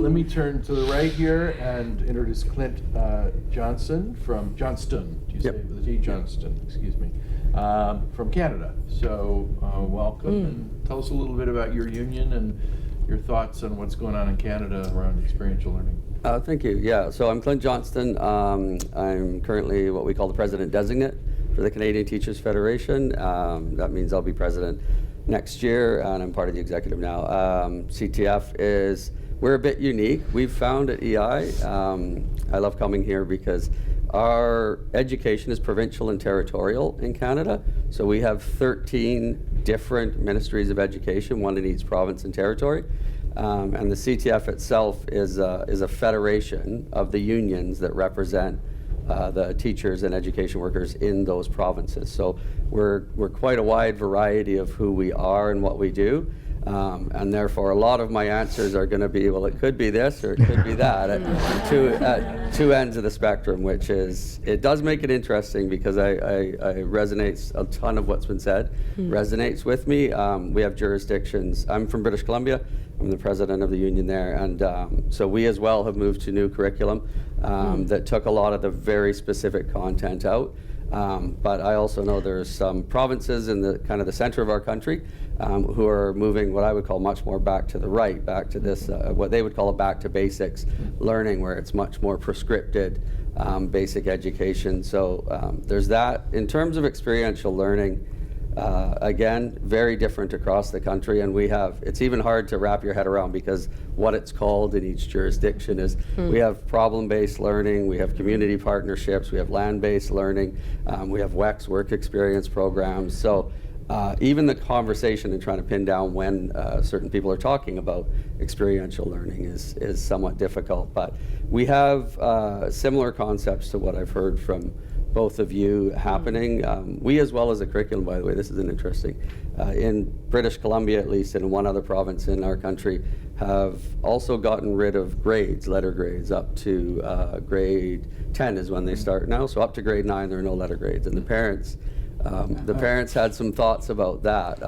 Let me turn to the right here and introduce Clint Johnston from Johnston. Do you say with a T? Johnston, excuse me, from Canada. So welcome, and tell us a little bit about your union and your thoughts on what's going on in Canada around experiential learning. Thank you. Yeah, so I'm Clint Johnston. I'm currently what we call the president designate for the Canadian Teachers Federation. That means I'll be president next year, and I'm part of the executive now. CTF is, we're a bit unique. We've found at EI, I love coming here because our education is provincial and territorial in Canada. So we have 13 different ministries of education, one in each province and territory. And the CTF itself is a federation of the unions that represent the teachers and education workers in those provinces. So we're quite a wide variety of who we are and what we do. And therefore, a lot of my answers are going to be, well, it could be this or it could be that at two ends of the spectrum, which is, it does make it interesting because I resonates, a ton of what's been said resonates with me. We have jurisdictions. I'm from British Columbia. I'm the president of the union there. And so we as well have moved to new curriculum that took a lot of the very specific content out. But I also know there's some provinces in the kind of the center of our country who are moving what I would call much more back to the right, back to this, what they would call a back to basics learning, where it's much more prescripted basic education. So there's that. In terms of experiential learning, again, very different across the country, and we have, it's even hard to wrap your head around because what it's called in each jurisdiction is, we have problem-based learning, we have community partnerships, we have land-based learning, we have WEX, work experience programs. So even the conversation and trying to pin down when certain people are talking about experiential learning is somewhat difficult, but we have similar concepts to what I've heard from both of you happening. We, as well as the curriculum, by the way, this is an interesting, in British Columbia at least, and one other province in our country, have also gotten rid of grades, letter grades, up to grade 10 is when they start now. So up to grade 9, there are no letter grades. And the parents had some thoughts about that.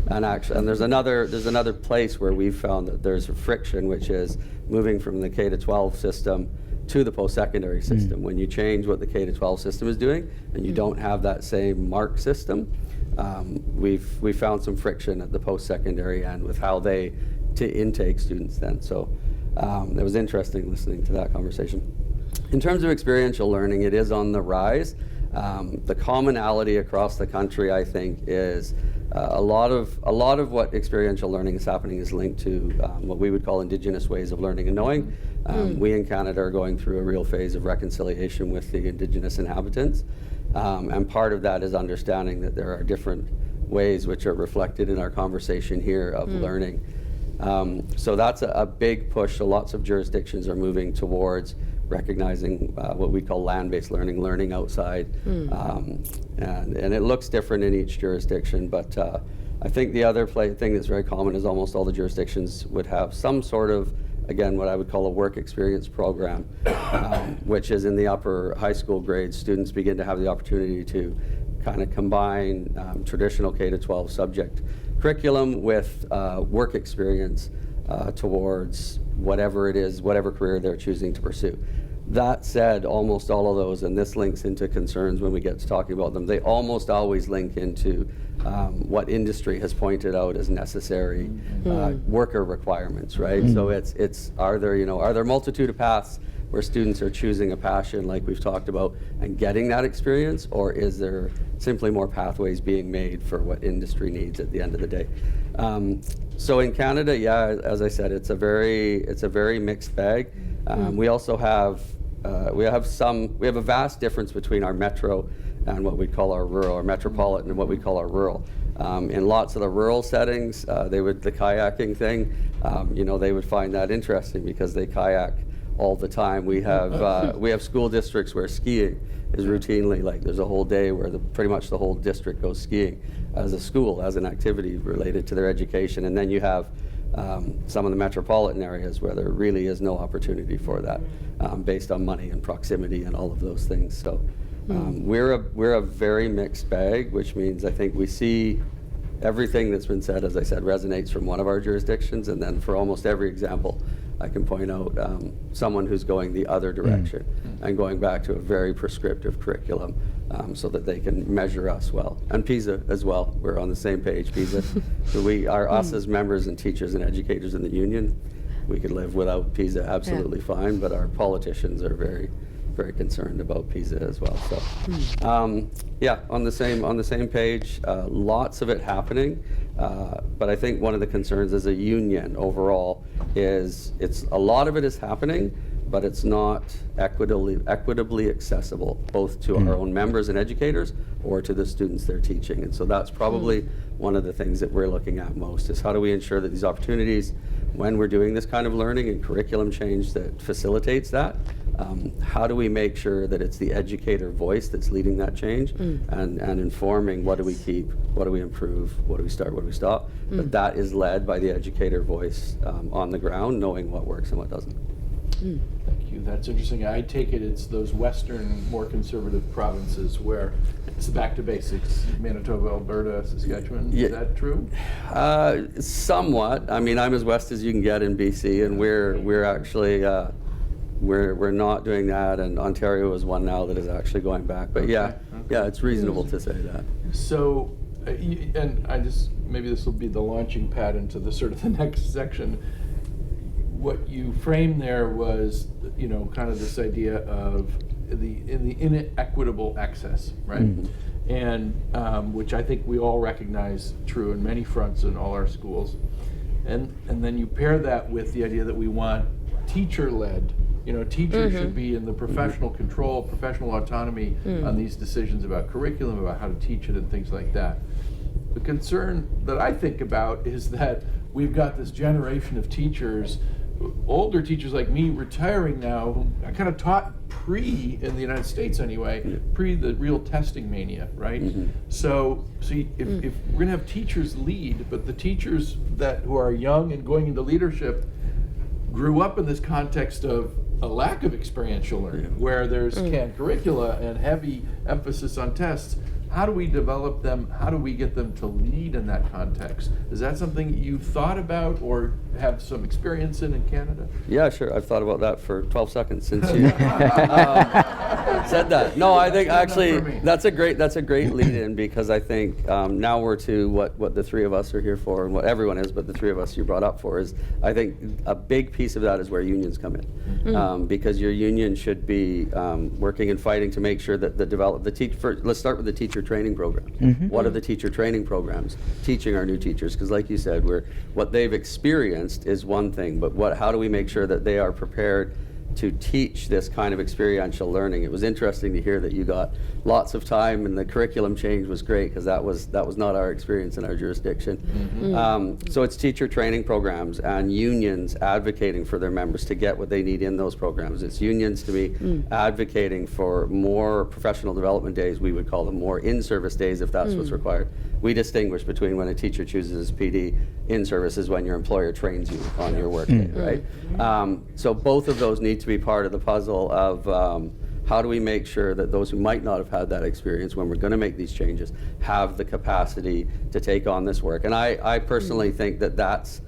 And there's another place where we've found that there's a friction, which is moving from the K-12 system to the post-secondary system. When you change what the K-12 system is doing and you don't have that same mark system, we've found some friction at the post-secondary end with how they intake students then. So it was interesting listening to that conversation. In terms of experiential learning, it is on the rise. The commonality across the country, I think, is a lot of what experiential learning is happening is linked to what we would call Indigenous ways of learning and knowing. We in Canada are going through a real phase of reconciliation with the Indigenous inhabitants, and part of that is understanding that there are different ways which are reflected in our conversation here of learning. So that's a big push. So lots of jurisdictions are moving towards recognizing what we call land-based learning, learning outside, and it looks different in each jurisdiction, but I think the other thing that's very common is almost all the jurisdictions would have some sort of, again, what I would call a work experience program, which is in the upper high school grades. Students begin to have the opportunity to kind of combine traditional K-12 subject curriculum with work experience towards whatever it is, whatever career they're choosing to pursue. That said, almost all of those, and this links into concerns when we get to talking about them, they almost always link into what industry has pointed out as necessary worker requirements, right? So it's are there multitude of paths where students are choosing a passion like we've talked about and getting that experience, or is there simply more pathways being made for what industry needs at the end of the day? So in Canada, yeah, as I said, it's a very mixed bag. We also have we have a vast difference between our metro and what we call our rural, or metropolitan and what we call our rural. In lots of the rural settings, the kayaking thing, they would find that interesting because they kayak all the time. We have school districts where skiing is routinely, like, there's a whole day where pretty much the whole district goes skiing as a school, as an activity related to their education. And then you have some of the metropolitan areas where there really is no opportunity for that, based on money and proximity and all of those things. So we're a very mixed bag, which means I think we see everything that's been said, as I said, resonates from one of our jurisdictions, and then for almost every example I can point out someone who's going the other direction and going back to a very prescriptive curriculum so that they can measure us well. And PISA as well. We're on the same page, PISA. So we are us as members and teachers and educators in the union. We could live without PISA absolutely fine, but our politicians are very, very concerned about PISA as well. So, yeah, on the same page. Lots of it happening, but I think one of the concerns as a union overall is a lot of it is happening, but it's not equitably accessible both to our own members and educators or to the students they're teaching. And so that's probably one of the things that we're looking at most is how do we ensure that these opportunities, when we're doing this kind of learning and curriculum change that facilitates that, how do we make sure that it's the educator voice that's leading that change and informing what do we keep, what do we improve, what do we start, what do we stop, but that is led by the educator voice on the ground, knowing what works and what doesn't. Thank you. That's interesting. I take it it's those Western, more conservative provinces where it's back to basics. Manitoba, Alberta, Saskatchewan. Is that true? Somewhat. I mean, I'm as west as you can get in BC, and we're actually we're not doing that. And Ontario is one now that is actually going back. But yeah, it's reasonable to say that. So, and I just maybe this will be the launching pad into the sort of the next section. What you framed there was, kind of this idea of the inequitable access, right? And which I think we all recognize true in many fronts in all our schools. And then you pair that with the idea that we want teacher-led. Teachers should be in the professional control, professional autonomy on these decisions about curriculum, about how to teach it and things like that. The concern that I think about is that we've got this generation of teachers, older teachers like me retiring now, who I kind of taught in the United States anyway, pre the real testing mania, right? So if we're gonna have teachers lead, but the teachers who are young and going into leadership grew up in this context of a lack of experiential learning, where there's canned curricula and heavy emphasis on tests. How do we develop them? How do we get them to lead in that context? Is that something you've thought about or have some experience in Canada? Yeah, sure. I've thought about that for 12 seconds since you said that. No, I think actually that's a great lead-in, because I think now we're to what the three of us are here for, and what everyone is, but the three of us you brought up for is, I think a big piece of that is where unions come in, because your union should be working and fighting to make sure that let's start with the teacher training programs. What are the teacher training programs teaching our new teachers? Because like you said, what they've experienced is one thing, but how do we make sure that they are prepared to teach this kind of experiential learning? It was interesting to hear that you got lots of time, and the curriculum change was great, because that was not our experience in our jurisdiction. So it's teacher training programs and unions advocating for their members to get what they need in those programs. It's unions to be advocating for more professional development days. We would call them more in-service days if that's what's required. We distinguish between when a teacher chooses PD, in-service is when your employer trains you on your work day, right? So both of those need to be part of the puzzle of how do we make sure that those who might not have had that experience, when we're going to make these changes, have the capacity to take on this work. And I personally think that's,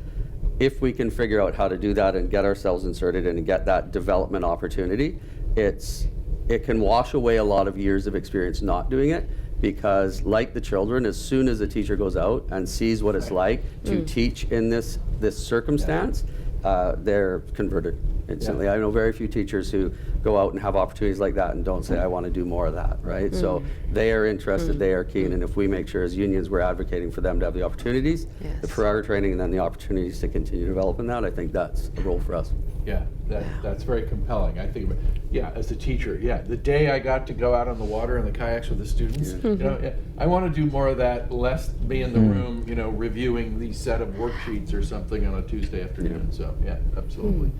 if we can figure out how to do that and get ourselves inserted in and get that development opportunity, it can wash away a lot of years of experience not doing it. Because like the children, as soon as a teacher goes out and sees what it's like to teach in this circumstance, they're converted instantly. I know very few teachers who go out and have opportunities like that and don't say, I want to do more of that, right? So they are interested, they are keen, and if we make sure as unions we're advocating for them to have the opportunities, the prior training, and then the opportunities to continue developing that, I think that's a role for us. Yeah, that's very compelling. I think, as a teacher, the day I got to go out on the water in the kayaks with the students, I want to do more of that, less be in the room, reviewing these set of worksheets or something on a Tuesday afternoon. So, absolutely.